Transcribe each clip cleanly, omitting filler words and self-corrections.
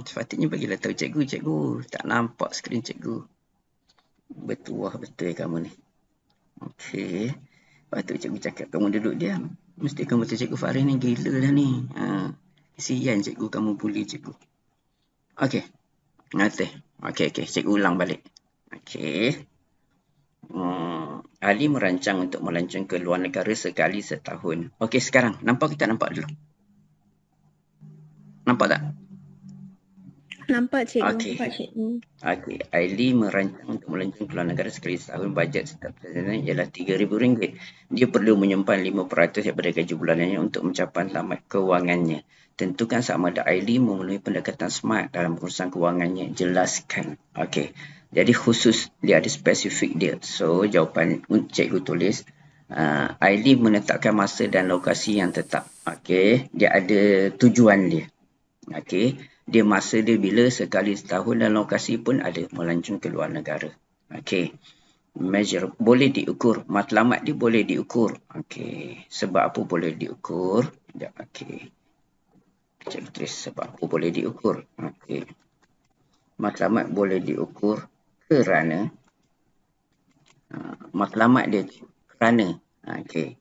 Sepatutnya bagilah tahu cikgu. Cikgu tak nampak skrin cikgu. Bertuah betul kamu ni. Okey. Patut cikgu cakap kamu duduk diam. Mesti kamu tu cikgu Faris ni gila dah ni. Kesian cikgu kamu bully cikgu. Okey. Ngerti. Okey. Cikgu ulang balik. Okey. Ali merancang untuk melancong ke luar negara sekali setahun. Okey, sekarang. Nampak ke tak nampak dulu? Nampak tak? Nampak cikgu. Okey. Aili merancang untuk melancong ke luar negara sekali setahun. Bajet setiap perjalanan ialah RM3,000. Dia perlu menyimpan 5% daripada gaji bulanannya untuk mencapai selamat kewangannya. Tentukan sama ada Aili memenuhi pendekatan SMART dalam urusan kewangannya. Jelaskan. Okey. Jadi khusus dia ada spesifik dia. So jawapan cikgu tulis. Aili menetapkan masa dan lokasi yang tetap. Okey. Dia ada tujuan dia. Okey. Dia masa dia bila sekali setahun dan lokasi pun ada melancong ke luar negara. Okey. Measure boleh diukur. Matlamat dia boleh diukur. Okey. Sebab apa boleh diukur? Okey. Cikgu tulis sebab apa boleh diukur. Okey. Matlamat boleh diukur kerana matlamat dia tu kerana okey.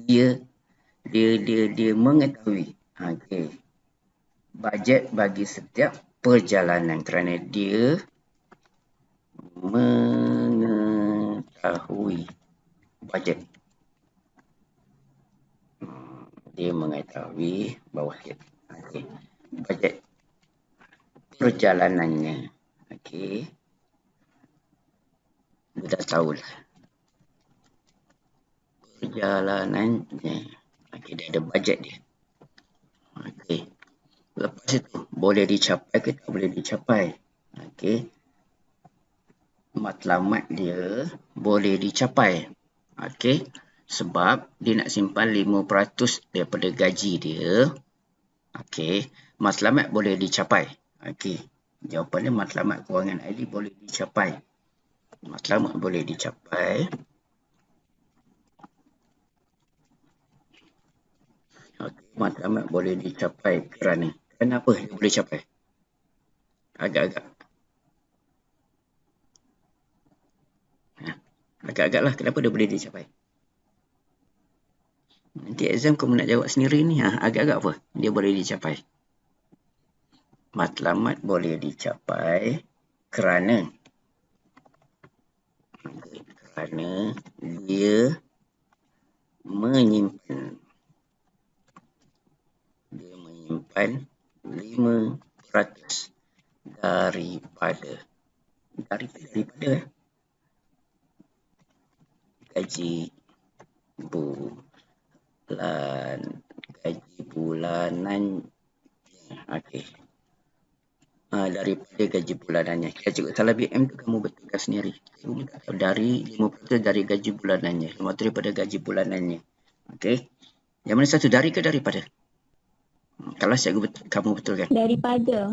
Dia mengetahui bajet bagi setiap perjalanan kerana dia mengetahui bajet. Dia mengetahui bajet perjalanannya. Okey. Dia dah tahulah. Perjalanannya. Okey, dia ada bajet dia. Okey. Lepas itu, boleh dicapai ke tak boleh dicapai? Okey. Matlamat dia boleh dicapai. Okey. Sebab dia nak simpan 5% daripada gaji dia. Okey. Matlamat boleh dicapai. Okey. Jawapannya matlamat kewangan Aili boleh dicapai. Matlamat boleh dicapai. Okey. Matlamat boleh dicapai kerana. Kenapa dia boleh capai? Agak-agak lah. Kenapa dia boleh dicapai? Nanti exam kamu nak jawab sendiri ni. Agak-agak apa dia boleh dicapai? Matlamat boleh dicapai kerana dia menyimpan 5% daripada gaji bulanan. Okey. Daripada gaji bulanannya. Kalau cikgu salah BM tu kamu betulkan sendiri. Cikgu tak tahu dari 5% dari gaji bulanannya. 5% daripada gaji bulanannya. Okey. Yang mana satu? Dari ke daripada? Kalau cikgu kamu betulkan.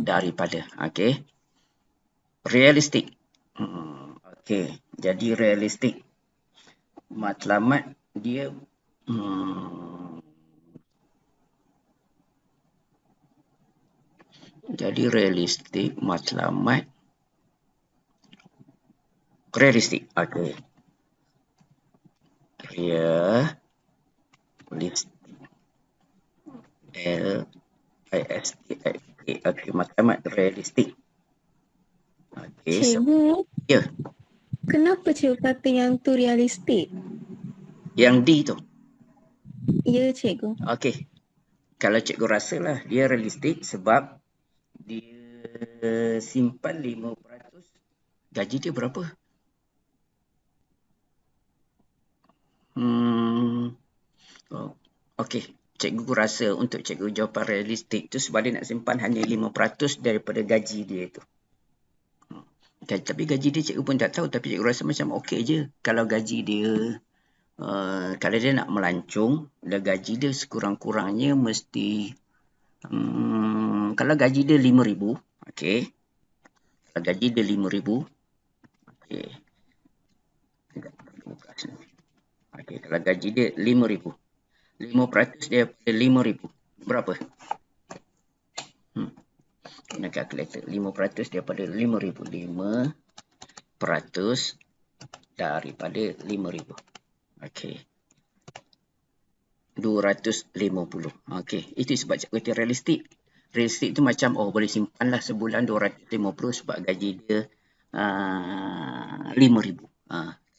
Daripada. Okey. Realistik. Okey. Jadi realistik. Matlamat dia jadi realistik, matlamat realistik. Okey. Realistik. L-I-S-T-I-K. Okey, matlamat realistik. Okey. Cikgu. Ya. Kenapa cikgu kata yang tu realistik? Yang D tu. Ya, cikgu. Okey. Kalau cikgu rasalah dia realistik sebab dia simpan 5%. Gaji dia berapa? Okey. Cikgu rasa untuk cikgu jawapan realistik tu sebab dia nak simpan hanya 5% daripada gaji dia tu. Tapi gaji dia cikgu pun tak tahu. Tapi cikgu rasa macam okey je. Kalau gaji dia, kalau dia nak melancong, gaji dia sekurang-kurangnya mesti, kalau gaji dia RM5,000, okey. Kalau gaji dia RM5,000, okey. Okey, kalau gaji dia RM5,000. 5% daripada RM5,000. Berapa? guna kalkulator. 5% daripada 5,000. 5% daripada 5,000. Okey. 250. Okey. Itu sebab cikgu kata realistik. Realistik tu macam, oh boleh simpan lah sebulan 250 sebab gaji dia 5,000.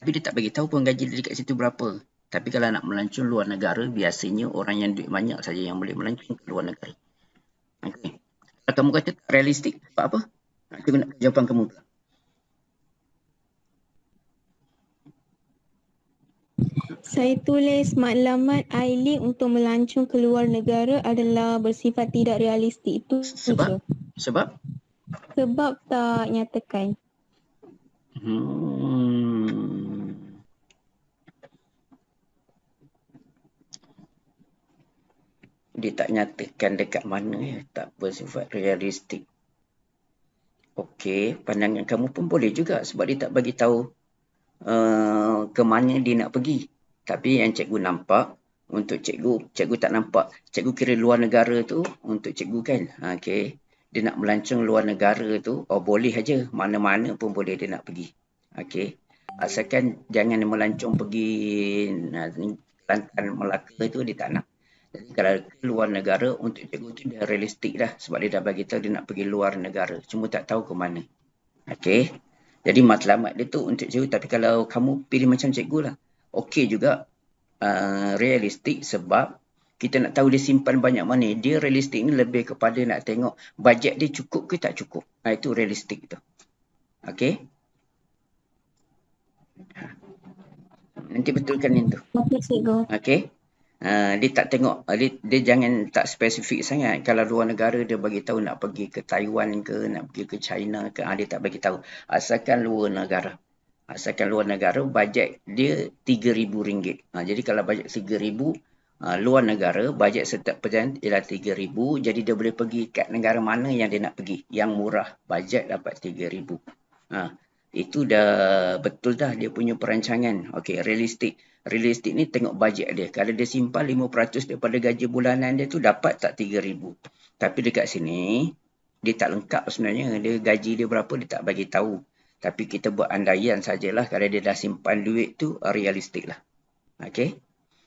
Tapi dia tak bagi tahu pun gaji dia dekat situ berapa. Tapi kalau nak melancong luar negara, biasanya orang yang duit banyak saja yang boleh melancong ke luar negara. Okey. Kalau kamu kata tak realistik, sebab apa? Cikgu nak jawapan kamu pula. Saya tulis matlamat iLink untuk melancong ke luar negara adalah bersifat tidak realistik. Itu Sebab? Sebab? Sebab tak nyatakan. Dia tak nyatakan dekat mana ya, tak bersifat realistik. Okey, pandangan kamu pun boleh juga sebab dia tak bagi tahu ke mana dia nak pergi. Tapi yang cikgu nampak, untuk cikgu tak nampak. Cikgu kira luar negara tu untuk cikgu kan. Okey, dia nak melancong luar negara tu, oh boleh aja, mana-mana pun boleh dia nak pergi. Okey, asalkan jangan melancong pergi Kelantan, Melaka tu dia tak nak. Jadi kalau ke luar negara, untuk cikgu tu dah realistik dah. Sebab dia dah bagi tahu dia nak pergi luar negara. Cuma tak tahu ke mana. Okey. Jadi matlamat dia tu untuk cikgu. Tapi kalau kamu pilih macam cikgu lah. Okey juga. Realistik sebab kita nak tahu dia simpan banyak mana. Dia realistik ni lebih kepada nak tengok bajet dia cukup ke tak cukup. Itu realistik tu. Okey. Nanti betulkan itu. Okey, cikgu. Okey. Dia tak tengok, dia jangan tak spesifik sangat. Kalau luar negara dia bagi tahu nak pergi ke Taiwan ke, nak pergi ke China ke, dia tak bagi tahu. Asalkan luar negara. Asalkan luar negara, bajet dia RM3,000. Jadi kalau bajet RM3,000, luar negara, bajet setiap perjalanan ialah RM3,000. Jadi dia boleh pergi kat negara mana yang dia nak pergi. Yang murah, bajet dapat RM3,000. Itu dah betul dah dia punya perancangan. Okey, realistik. Realistik ni tengok bajet dia. Kalau dia simpan 5% daripada gaji bulanan dia tu, dapat tak RM3,000. Tapi dekat sini, dia tak lengkap sebenarnya. Dia gaji dia berapa, dia tak bagi tahu. Tapi kita buat andaian sajalah kalau dia dah simpan duit tu, realistik lah. Okey.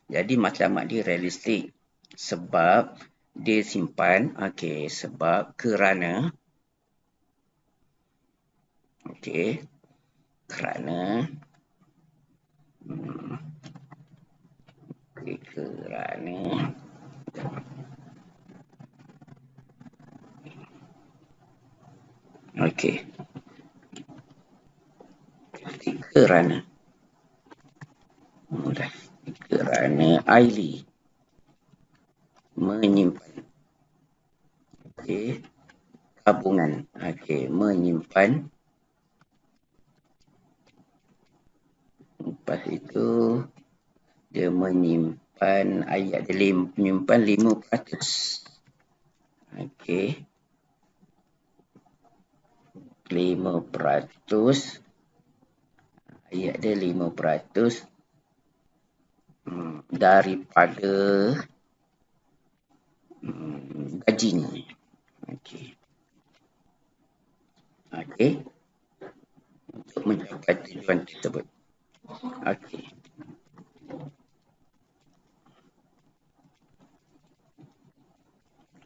Jadi matlamat dia realistik. Sebab dia simpan, okey, sebab kerana, okey, kerana okey, kerana Aili menyimpan, okey, tabungan, okey, menyimpan. Lepas itu dia menyimpan, ayat dia menyimpan 5%. Okey. 5%. Ayat dia 5% daripada gajinya. Okey. Okey. Untuk mencapai tujuan tersebut. Okey.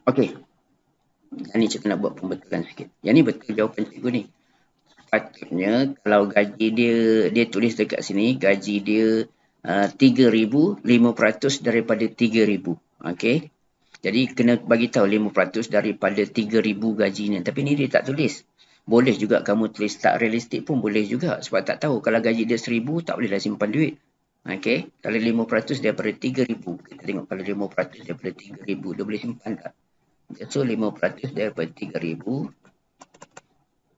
Okey. Yang ni cikgu nak buat pembetulan sikit. Yang ni betul jawapan cikgu ni. Patutnya kalau gaji dia tulis dekat sini, gaji dia 3,000, 5% daripada 3,000. Okey. Jadi kena bagi tahu 5% daripada 3,000 gajinya. Tapi ni dia tak tulis. Boleh juga kamu tulis tak realistik pun boleh juga. Sebab tak tahu kalau gaji dia 1,000 tak bolehlah simpan duit. Okey. Kalau 5% daripada 3,000. Kita tengok kalau 5% daripada 3,000 dia boleh simpan tak? So 5% daripada 3,000.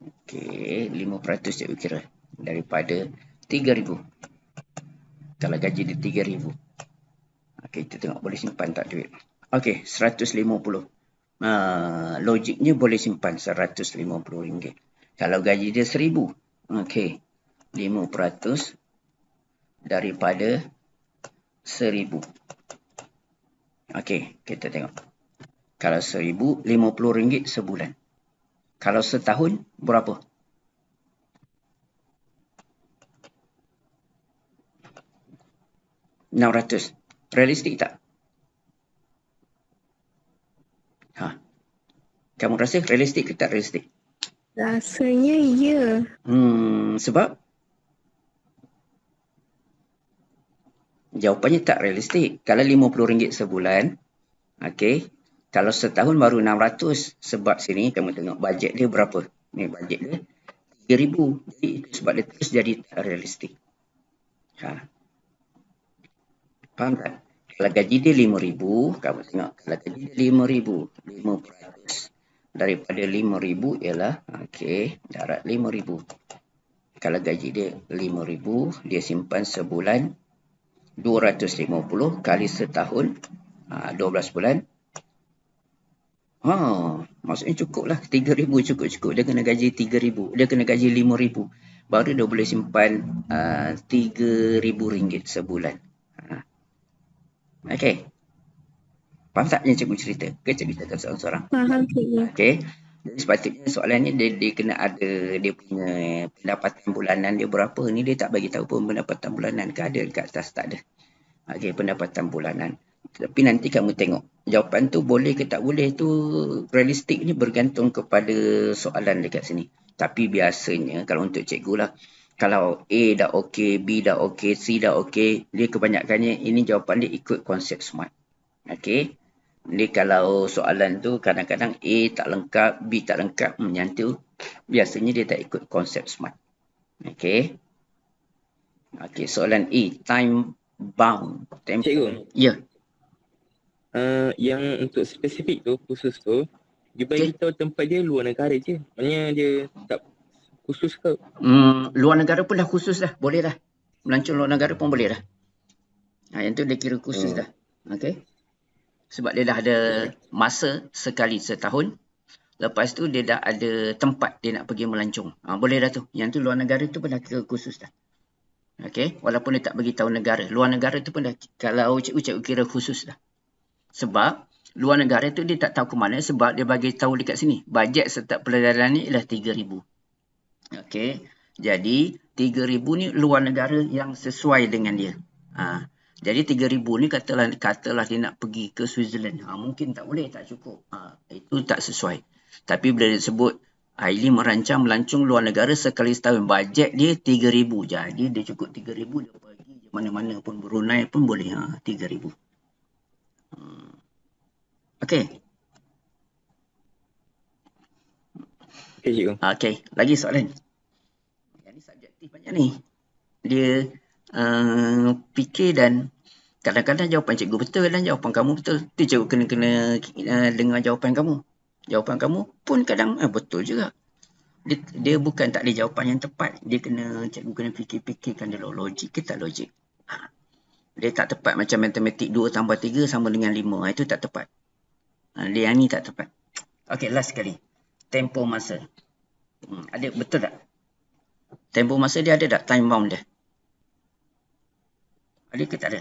Okey, 5% cikgu kira daripada 3,000. Kalau gaji dia 3,000. Okey, kita tengok boleh simpan tak duit. Okey, 150. Logiknya boleh simpan RM150. Kalau gaji dia 1,000. Okey, 5% daripada 1,000. Okey, kita tengok. Kalau 1,000, RM50 sebulan. Kalau setahun, berapa? 600. Realistik tak? Ha. Kamu rasa realistik ke tak realistik? Rasanya ya. Sebab? Jawapannya tak realistik. Kalau RM50 sebulan, okey. Kalau setahun baru 600. Sebab sini kamu tengok bajet dia berapa. Ni bajet dia RM3,000. Jadi sebab dia terus jadi tak realistik. Ha. Faham tak? Kalau gaji dia RM5,000, kamu tengok. Kalau gaji dia RM5,000, 5% daripada RM5,000 ialah, okey, darat RM5,000. Kalau gaji dia RM5,000, dia simpan sebulan 250 kali setahun, 12 bulan. Maksudnya cukup lah. RM3,000 cukup-cukup. Dia kena gaji RM3,000. Dia kena gaji RM5,000. Baru dia boleh simpan RM3,000 sebulan. Okey. Faham tak yang cikgu cerita? Ke cikgu cakap seorang-seorang? Faham cikgu. Okey. Jadi sepatutnya soalannya dia kena ada dia punya pendapatan bulanan dia berapa ni, dia tak bagi tahu pun pendapatan bulanan ke ada dekat atas, tak ada. Okey, pendapatan bulanan. Tapi nanti kamu tengok jawapan tu boleh ke tak boleh tu realistik ni bergantung kepada soalan dekat sini. Tapi biasanya kalau untuk cikgu lah, kalau A dah okey, B dah okey, C dah okey, dia kebanyakannya ini jawapan dia ikut konsep SMART. Okey. Ni kalau soalan tu kadang-kadang A tak lengkap, B tak lengkap, yang tu biasanya dia tak ikut konsep SMART. Okey. Okey, soalan E, time bound. Cikgu. Ya. Yang untuk spesifik tu, khusus tu, dia bagi tahu tempat dia luar negara je. Maknanya dia tak khusus ke? Luar negara pun dah khusus dah. Boleh dah. Melancong luar negara pun boleh dah. Yang tu dia kira khusus dah. Okey. Sebab dia dah ada masa sekali setahun. Lepas tu dia dah ada tempat dia nak pergi melancong. Boleh dah tu. Yang tu luar negara tu pun dah kira khusus dah. Okey. Walaupun dia tak bagi tahu negara. Luar negara tu pun dah, kalau cikgu kira khusus dah. Sebab luar negara tu dia tak tahu ke mana sebab dia bagi tahu dekat sini. Bajet setiap pelajaran ni ialah RM3,000. Okey. Jadi RM3,000 ni luar negara yang sesuai dengan dia. Jadi RM3,000 ni katalah dia nak pergi ke Switzerland. Mungkin tak boleh, tak cukup. Itu tak sesuai. Tapi bila dia sebut Aili merancang melancong luar negara sekali setahun. Bajet dia RM3,000. Jadi dia cukup RM3,000 dia pergi mana-mana pun, Brunei pun boleh. RM3,000. Okey. Okey, cikgu. Okey, lagi soalan. Yang ni subjektif banyak ni. Dia fikir dan kadang-kadang jawapan cikgu betul dan jawapan kamu betul. Tu cikgu kena dengar jawapan kamu. Jawapan kamu pun kadang betul juga. Dia bukan tak ada jawapan yang tepat. Cikgu kena fikir-fikirkan dulu. Logik ke tak logik. Dia tak tepat macam matematik 2 tambah 3 sama dengan 5. Itu tak tepat. Dia yang ni tak tepat. Okey, last sekali. Tempoh masa. Ada betul tak? Tempoh masa dia ada tak? Time bound dia? Ada ke tak ada?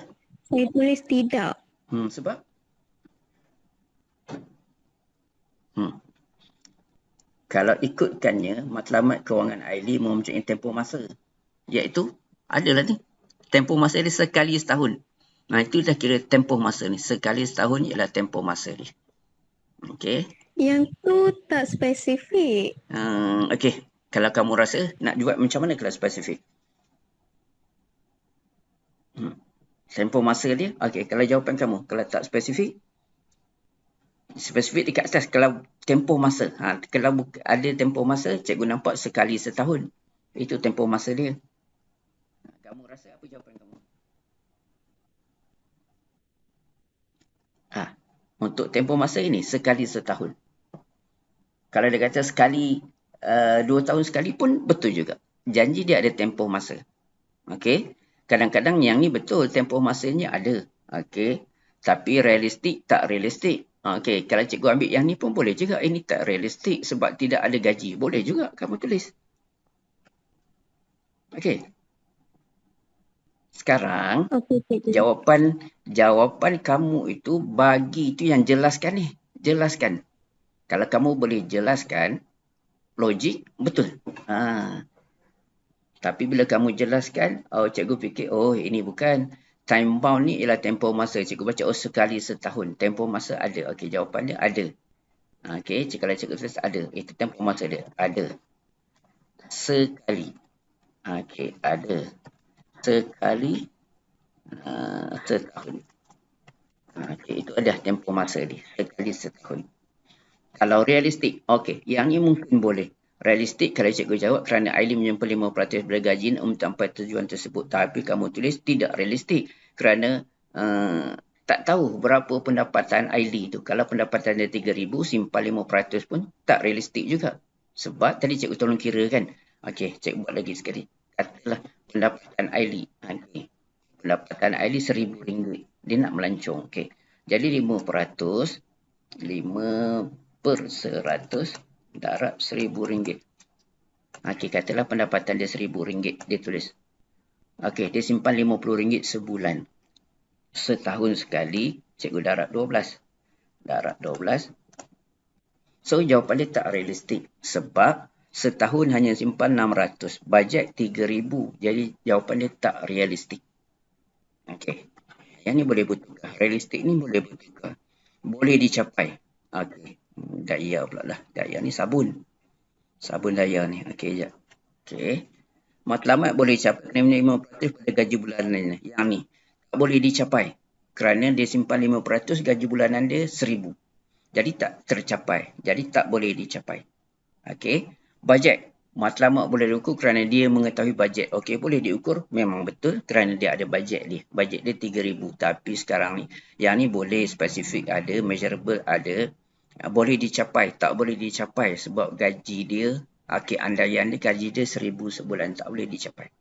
Saya tulis tidak. Sebab? Kalau ikutkannya, matlamat kewangan Aili mempunyai tempoh masa. Iaitu, adalah ni. Tempoh masa dia sekali setahun. Itu dah kira tempoh masa ni. Sekali setahun ialah tempoh masa dia. Okey. Yang tu tak spesifik. Okey. Kalau kamu rasa nak buat macam mana kalau spesifik? Tempoh masa dia. Okey. Kalau jawapan kamu. Kalau tak spesifik. Spesifik dekat atas. Kalau tempoh masa. Kalau ada tempoh masa, cikgu nampak sekali setahun. Itu tempoh masa dia. Kamu rasa apa jawapan kamu? Untuk tempoh masa ini, sekali setahun. Kalau dia kata sekali, 2 tahun sekali pun betul juga. Janji dia ada tempoh masa. Okey. Kadang-kadang yang ni betul, tempoh masanya ada. Okey. Tapi realistik, tak realistik. Okey. Kalau cikgu ambil yang ni pun boleh juga. Ini tak realistik sebab tidak ada gaji. Boleh juga kamu tulis. Okey. Sekarang, jawapan kamu itu bagi itu yang jelaskan ni. Jelaskan. Kalau kamu boleh jelaskan, logik, betul. Tapi bila kamu jelaskan, cikgu fikir, ini bukan. Time bound ni ialah tempoh masa. Cikgu baca, sekali setahun. Tempoh masa ada. Okey, jawapan dia ada. Okey, kalau cikgu tulis ada. Itu tempoh masa dia. Ada. Sekali. Okey, ada. Sekali setahun. Okey, itu adalah tempoh masa dia. Sekali setahun. Kalau realistik, okey, yang ni mungkin boleh. Realistik kalau cikgu jawab kerana Ailin menyimpan 5% daripada gaji untuk mencapai tujuan tersebut. Tapi kamu tulis tidak realistik kerana tak tahu berapa pendapatan Ailin tu. Kalau pendapatan dia 3,000, simpan 5% pun tak realistik juga. Sebab tadi cikgu tolong kira kan. Okey, cikgu buat lagi sekali. Katalah pendapatan Ailin. Okey. Pendapatan Ailin RM1,000. Dia nak melancong. Okey. Jadi 5%, 5% darab RM1,000. Okey, katalah pendapatan dia RM1,000. Dia tulis. Okey, dia simpan RM50 sebulan. Setahun sekali, cikgu darab 12. Darab 12. So, jawapan dia tak realistik. Sebab setahun hanya simpan 600. Bajet 3,000. Jadi, jawapan dia tak realistik. Okey. Yang ni boleh bertukar. Realistik ni boleh bertukar. Boleh dicapai. Okey. Daya pula lah. Daya ni sabun. Sabun daya ni. Okey, sekejap. Okey. Matlamat boleh capai 5% pada gaji bulanan ni. Yang ni. Tak boleh dicapai. Kerana dia simpan 5%, gaji bulanan dia RM1,000. Jadi tak tercapai. Jadi tak boleh dicapai. Okey. Bajet. Matlamat boleh diukur kerana dia mengetahui bajet. Okey, boleh diukur. Memang betul kerana dia ada bajet dia. Bajet dia 3,000. Tapi sekarang ni. Yang ni boleh spesifik ada. Measurable ada. Boleh dicapai. Tak boleh dicapai sebab gaji dia. Okey, andaian dia gaji dia 1,000 sebulan. Tak boleh dicapai.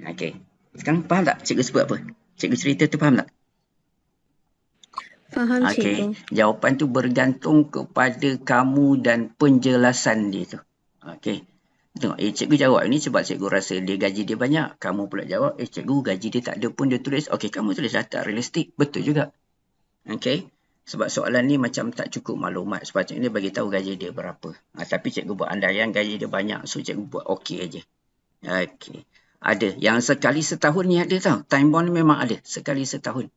Okey. Sekarang faham tak cikgu sebut apa? Cikgu cerita tu faham tak? Faham, Okey. cikgu. Jawapan tu bergantung kepada kamu dan penjelasan dia tu. Okey. Tengok, cikgu jawab ni sebab cikgu rasa dia gaji dia banyak. Kamu pula jawab, cikgu gaji dia tak ada pun dia tulis. Okey, kamu tulis tak realistik. Betul juga. Okey. Sebab soalan ni macam tak cukup maklumat. Sepatutnya dia bagi tahu gaji dia berapa. Tapi cikgu buat andaian gaji dia banyak. So, cikgu buat okey aja. Okey. Ada. Yang sekali setahun ni ada tau. Time bond ni memang ada. Sekali setahun.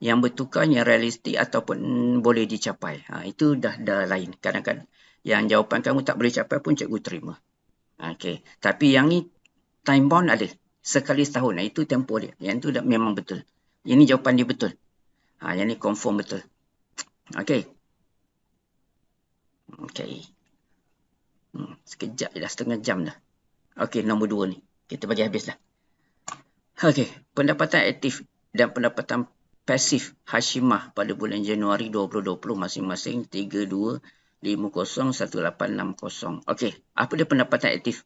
Yang bertukarnya realistik ataupun boleh dicapai. Itu dah lain. Kadang-kadang yang jawapan kamu tak boleh capai pun cikgu terima. Okey. Tapi yang ni time bond ada. Sekali setahun. Itu tempoh dia. Yang tu dah memang betul. Yang ni jawapan dia betul. Yang ni confirm betul. Okey. Okey. Sekejap je dah. Setengah jam dah. Okey, nombor 2 ni. Kita bagi habis dah. Okey. Pendapatan aktif dan pendapatan pasif Hashimah pada bulan Januari 2020 masing-masing 32501860. Okey, apa dia pendapatan aktif?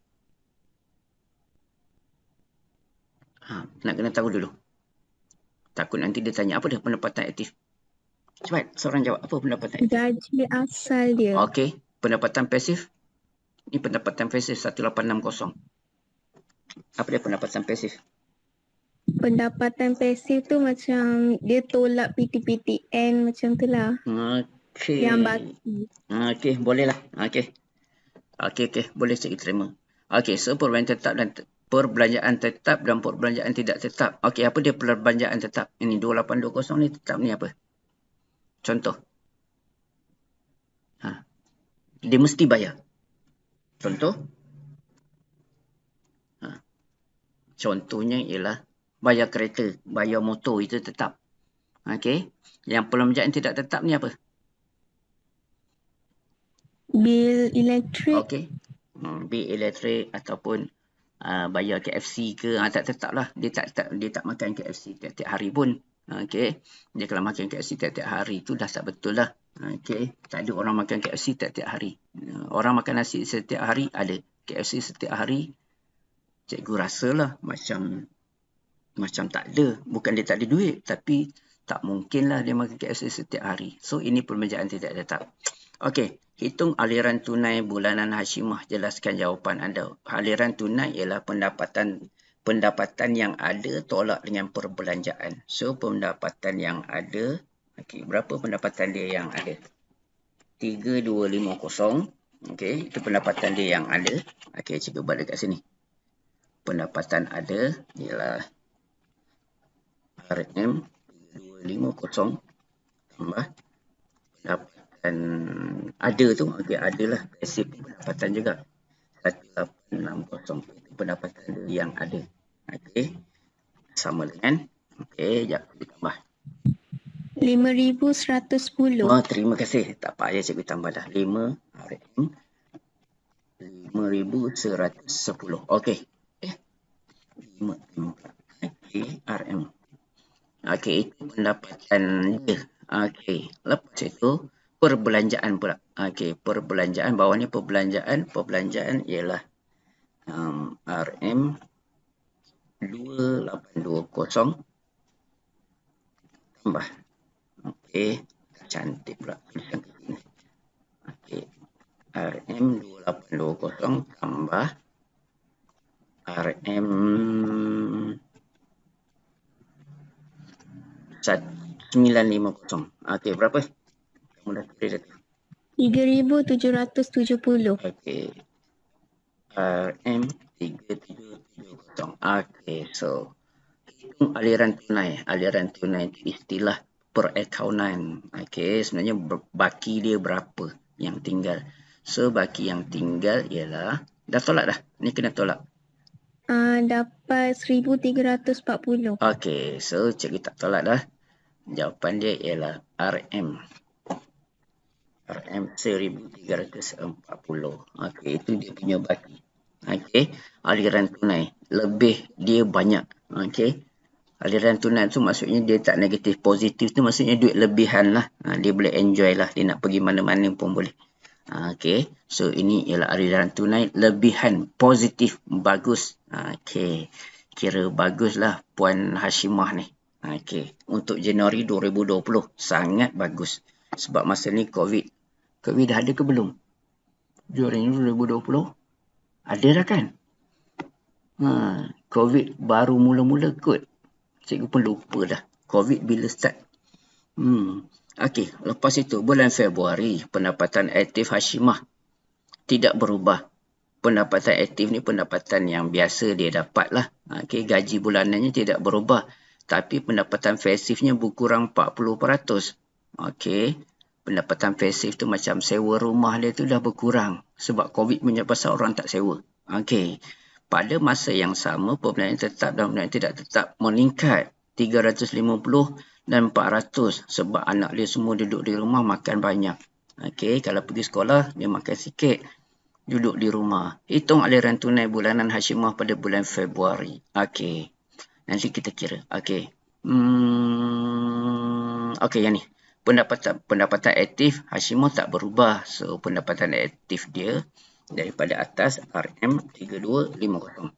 Nak kena tahu dulu. Takut nanti dia tanya apa dia pendapatan aktif. Cepat, seorang jawab apa pendapatan aktif? Gaji asal dia. Okey, pendapatan pasif? Ini pendapatan pasif 1860. Apa dia pendapatan pasif? Pendapatan pasif tu macam dia tolak PTPTN macam tu lah. Okey. Yang baki. Okey, boleh lah. Okey. Okey, boleh saya terima. Okey, so perbelanjaan tetap dan perbelanjaan tidak tetap. Okey, apa dia perbelanjaan tetap? Ini 2820 ni tetap ni apa? Contoh. Dia mesti bayar. Contoh. Contohnya ialah bayar kereta, bayar motor, itu tetap. Okey. Yang perbelanjaan tidak tetap ni apa? Bil elektrik. Okey. Bil elektrik ataupun bayar KFC ke, tak tetap lah. Dia tak makan KFC tiap-tiap hari pun. Okey. Dia kalau makan KFC tiap-tiap hari tu dah tak betul lah. Okey. Tak ada orang makan KFC tiap-tiap hari. Orang makan nasi setiap hari ada. KFC setiap hari. Cikgu rasalah macam tak ada. Bukan dia tak ada duit. Tapi tak mungkin lah dia makan KFC setiap hari. So ini perbelanjaan tidak tetap. Okey. Hitung aliran tunai bulanan Hashimah. Jelaskan jawapan anda. Aliran tunai ialah pendapatan yang ada tolak dengan perbelanjaan. So pendapatan yang ada. Okey, berapa pendapatan dia yang ada? 3250 Okey, itu pendapatan dia yang ada. Okey, cikgu buat dekat sini. Pendapatan ada ialah RM3250 tambah pendapatan ada tu, okey, adalah pasif pendapatan juga 1860. Itu pendapatan dia yang ada. Okey, sama dengan, okey, jap ditambah. 5,110. Oh, terima kasih. Tak payah cikgu tambah dah. 5 RM 5,110. Okey. 5 okey, RM. Okey, itu pendapatan dia. Okey, lepas itu perbelanjaan pula. Okey, perbelanjaan bawah ni perbelanjaan ialah RM 2820 tambah. Okey, cantik pula tulisan kat sini. Okey, RM 2820 tambah RM 950. Okey, berapa? Kamu dah tulis dah tu. 3,770. Okey. RM 3770. Okey, so hitung aliran tunai. Aliran tunai itu istilah perakaunan. Okey, sebenarnya baki dia berapa yang tinggal. So, baki yang tinggal ialah, dah tolak dah. Ni kena tolak. Dapat 1,340. Okey, so cikgu tak tolak dah. Jawapan dia ialah RM 1,340. Okey, itu dia punya baki. Okey, aliran tunai. Lebih dia banyak. Okey, aliran tunai tu maksudnya dia tak negatif. Positif tu maksudnya duit lebihan lah. Dia boleh enjoy lah. Dia nak pergi mana-mana pun boleh. Okey, so ini ialah aliran tunai lebihan. Positif. Bagus. Okey, kira bagus lah Puan Hashimah ni. Okey, untuk Januari 2020 sangat bagus. Sebab masa ni COVID dah ada ke belum? Januari 2020? Ada dah kan? COVID baru mula-mula kot. Cikgu pun lupa dah. COVID bila start? Okey, lepas itu bulan Februari pendapatan aktif Hashimah tidak berubah. Pendapatan aktif ni pendapatan yang biasa dia dapat lah. Okey, gaji bulanannya tidak berubah. Tapi pendapatan pasifnya berkurang 40%. Okey, pendapatan pasif tu macam sewa rumah dia tu dah berkurang. Sebab COVID punya pasal orang tak sewa. Okey, pada masa yang sama pembelanjaan tetap dan pembelanjaan tidak tetap meningkat 350 dan 400 sebab anak dia semua duduk di rumah makan banyak. Okey, kalau pergi sekolah dia makan sikit, duduk di rumah. Hitung aliran tunai bulanan Hashimah pada bulan Februari. Okey, nanti kita kira. Okey. Okey, yang ni. Pendapatan aktif Hashimah tak berubah. So, pendapatan aktif dia daripada atas RM 3250.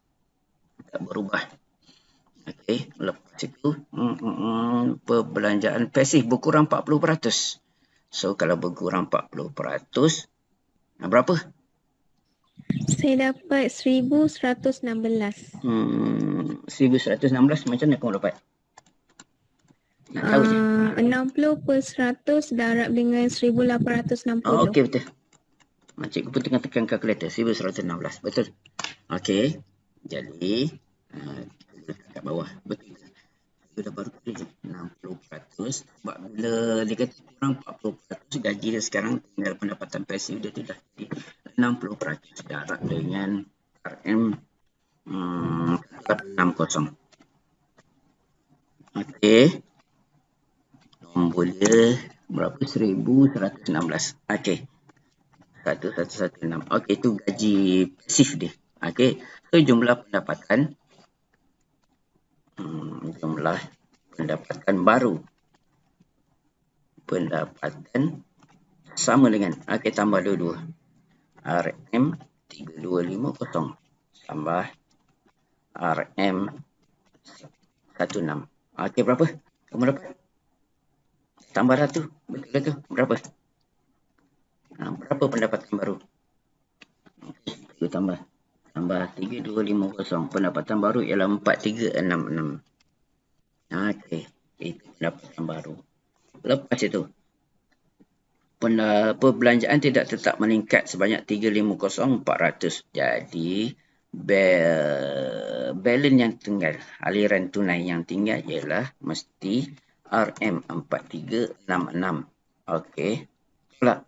Tak berubah. Okey, lepas itu perbelanjaan pasif berkurang 40%. So, kalau berkurang 40%, berapa? Saya dapat 1,116. 1,116 macam mana kamu dapat? Nak tahu je. 60% darab dengan 1,860. Okey, betul. Cikgu pun tengah tekan kalkulator. 1,116. Betul. Okey. Jadi, kat bawah. Betul. Itu dah baru tulis 60%. Sebab bila dia kata kurang 40%, gaji dia sekarang tinggal pendapatan pasif dia tu dah jadi 60% darab dengan RM 460. Okey. Nombor dia berapa? 1,116. Okey. 1,116. Okey, itu gaji pasif dia. Okey. So, jumlah pendapatan baru. Pendapatan sama dengan, okey, tambah dua-dua. RM 3250 tambah RM 16. Okey, berapa? Kamu dapat? Tambah dah tu. Betul dah tu. Berapa? Berapa pendapatan baru? Okey, kita tambah. Tambah 3250. Pendapatan baru ialah 4366. Okey, itu pendapatan baru. Lepas itu, Perbelanjaan tidak tetap meningkat sebanyak 350,400. Jadi balance yang tinggal, aliran tunai yang tinggal ialah mesti RM4366. Okey. Tolak.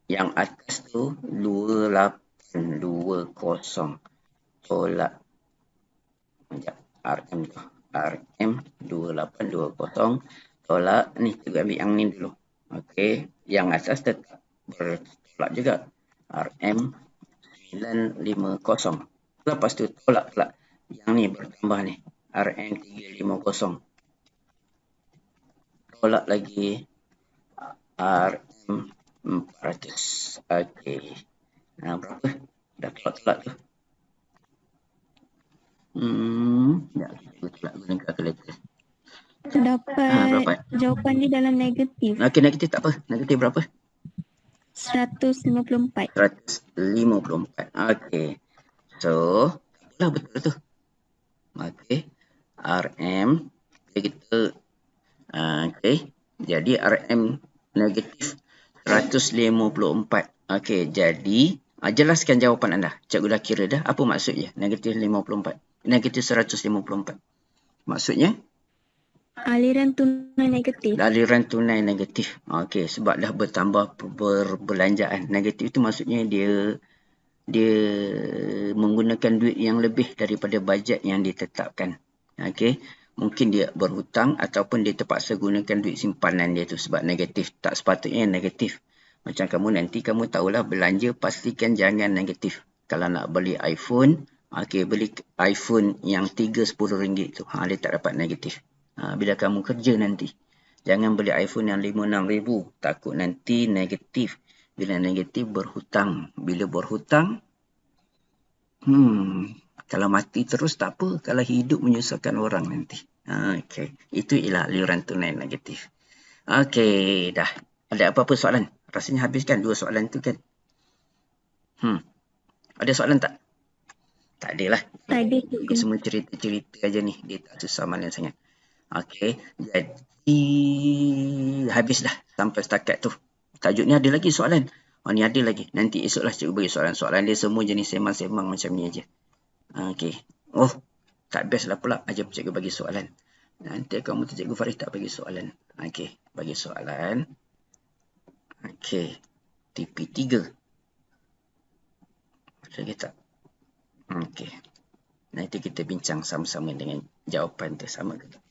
Yang atas tu 2820. Tolak. Sekejap. RM tu. RM2820. Tolak. Ni kita ambil yang ni dulu. Okey. Yang atas tetap bertolak juga. RM950. Lepas tu tolak pula. Yang ni bertambah ni. RM350. Tolak lagi. RM400. Okey. Berapa? Dah tolak-tolak tu. Sekejap. Kita tolak guna kalkulator. Terdapat jawapan dia dalam negatif. Okey, negatif tak apa. Negatif berapa? 154. 154. Okey. So, lah betul tu. Okey. RM. Kita okey. Jadi RM negatif 154. Okey, jadi jelaskan jawapan anda. Cikgu dah kira dah. Apa maksudnya? Negatif 54. Negatif 154. Maksudnya? Aliran tunai negatif. Aliran tunai negatif. Okey, sebab dah bertambah perbelanjaan. Negatif itu maksudnya dia menggunakan duit yang lebih daripada bajet yang ditetapkan. Okey, mungkin dia berhutang ataupun dia terpaksa gunakan duit simpanan dia tu sebab negatif. Tak sepatutnya negatif. Macam kamu nanti kamu tahulah belanja pastikan jangan negatif. Kalau nak beli iPhone, okey, beli iPhone yang 3 RM10 tu. Dia tak dapat negatif. Bila kamu kerja nanti, jangan beli iPhone yang 5-6 ribu. Takut nanti negatif. Bila negatif berhutang. Bila berhutang, kalau mati terus tak apa. Kalau hidup menyusahkan orang nanti. Okey. Itu ialah aliran tunai negatif. Okey, dah. Ada apa-apa soalan? Rasanya habiskan 2 soalan tu kan? Ada soalan tak? Tak ada lah. Tak ada. Dia semua cerita-cerita aja ni. Dia tak susah mana sangat. Okey, jadi habis dah sampai setakat tu. Tajuk ni ada lagi soalan. Ni ada lagi. Nanti esoklah cikgu bagi soalan-soalan dia semua jenis semang-semang macam ni aja. Okey. Oh, tak best lah pula ajar cikgu bagi soalan. Nanti kamu tu cikgu Faris tak bagi soalan. Okey, bagi soalan. Okey. TP3. Ada lagi tak? Okey. Nanti kita bincang sama-sama dengan jawapan tu sama ke tak?